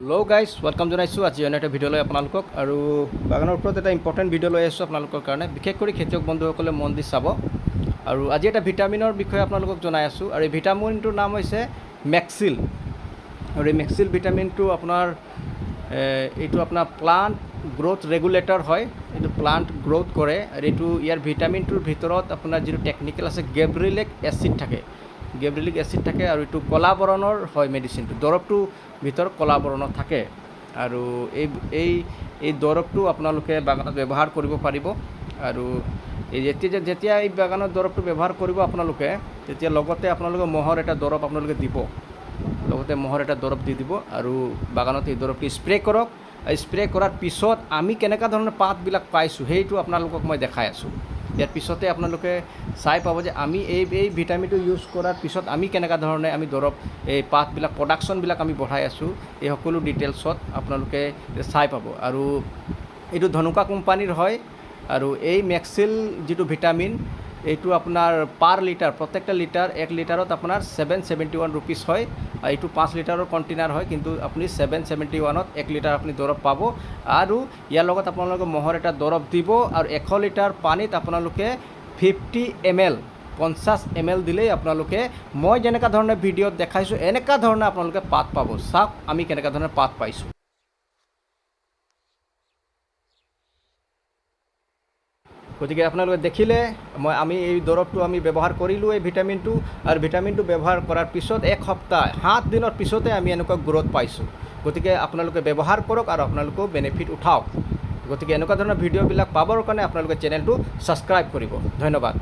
Hello' guys welcome জনাইছোঁ আজি অন্য এটা ভিডিঅ'লৈ আপোনালোকক আৰু বাগানৰ ওপৰত এটা ইম্পৰ্টেণ্ট ভিডিঅ' লৈ আহিছোঁ আপোনালোকৰ কাৰণে বিশেষ কৰি খেতিয়ক বন্ধুসকলে মন দি চাব আৰু আজি এটা ভিটামিনৰ বিষয়ে আপোনালোকক জনাই আছোঁ আৰু এই ভিটামিনটোৰ নাম হৈছে মেক্সিল আৰু এই মেক্সিল ভিটামিনটো আপোনাৰ এইটো আপোনাৰ প্লাণ্ট গ্ৰোথ ৰেগুলেটৰ হয় এইটো প্লাণ্ট গ্ৰোথ কৰে আৰু এইটো ইয়াৰ ভিটামিনটোৰ ভিতৰত আপোনাৰ যিটো টেকনিকেল আছে গেব্ৰিলিক এচিড থাকে আৰু এইটো কলা বৰণৰ হয় মেডিচিনটো দৰৱটো ভিতৰত কলা বৰণৰ থাকে আৰু এই দৰৱটো আপোনালোকে বাগানত ব্যৱহাৰ কৰিব পাৰিব আৰু এই যেতিয়া এই বাগানত দৰৱটো ব্যৱহাৰ কৰিব আপোনালোকে তেতিয়া লগতে আপোনালোকে মহৰ এটা দৰৱ আপোনালোকে দিব দি দিব আৰু বাগানত এই দৰৱটো স্প্ৰে কৰক স্প্ৰে কৰাৰ পিছত আমি কেনেকুৱা ধৰণৰ পাতবিলাক পাইছোঁ সেইটো আপোনালোকক মই দেখাই আছোঁ ইয়াৰ পিছতে আপোনালোকে চাই পাব যে আমি এই ভিটামিনটো ইউজ কৰাৰ পিছত আমি কেনেকুৱা ধৰণে আমি দৰৱ এই পাতবিলাক প্ৰডাকশ্যনবিলাক আমি বঢ়াই আছোঁ এই সকলো ডিটেইলছত আপোনালোকে চাই পাব আৰু এইটো ধনুকা কোম্পানীৰ হয় আৰু এই মেক্সিল যিটো ভিটামিন এইটো আপোনাৰ পাৰ লিটাৰ প্ৰত্যেকটা লিটাৰ 1 লিটাৰত আপোনাৰ 771 ৰুপিজ হয় আৰু এইটো 5 লিটাৰৰ কণ্টেইনাৰ হয় কিন্তু আপুনি 771ত 1 লিটাৰ আপুনি দৰৱ পাব আৰু ইয়াৰ লগত আপোনালোকে মহৰ এটা দৰৱ দিব আৰু 100 লিটাৰ পানীত আপোনালোকে 50 ml 50 ml দিলেই আপোনালোকে মই যেনেকুৱা ধৰণে ভিডিঅ'ত দেখাইছোঁ এনেকুৱা ধৰণে আপোনালোকে পাত পাব চাওক আমি কেনেকুৱা ধৰণে পাত পাইছোঁ গতিকে আপোনালোকে দেখিলে আমি এই দৰৱটো আমি ব্যৱহাৰ কৰিলোঁ এই ভিটামিনটো আৰু ভিটামিনটো ব্যৱহাৰ কৰাৰ পিছত 1 সপ্তাহ 7 দিনৰ পিছতে আমি এনেকুৱা গ্ৰোথ পাইছোঁ গতিকে আপোনালোকে ব্যৱহাৰ কৰক আৰু আপোনালোকেও বেনিফিট উঠাওক গতিকে এনেকুৱা ধৰণৰ ভিডিঅ'বিলাক পাবৰ কাৰণে আপোনালোকে চেনেলটো ছাবস্ক্ৰাইব কৰিব ধন্যবাদ।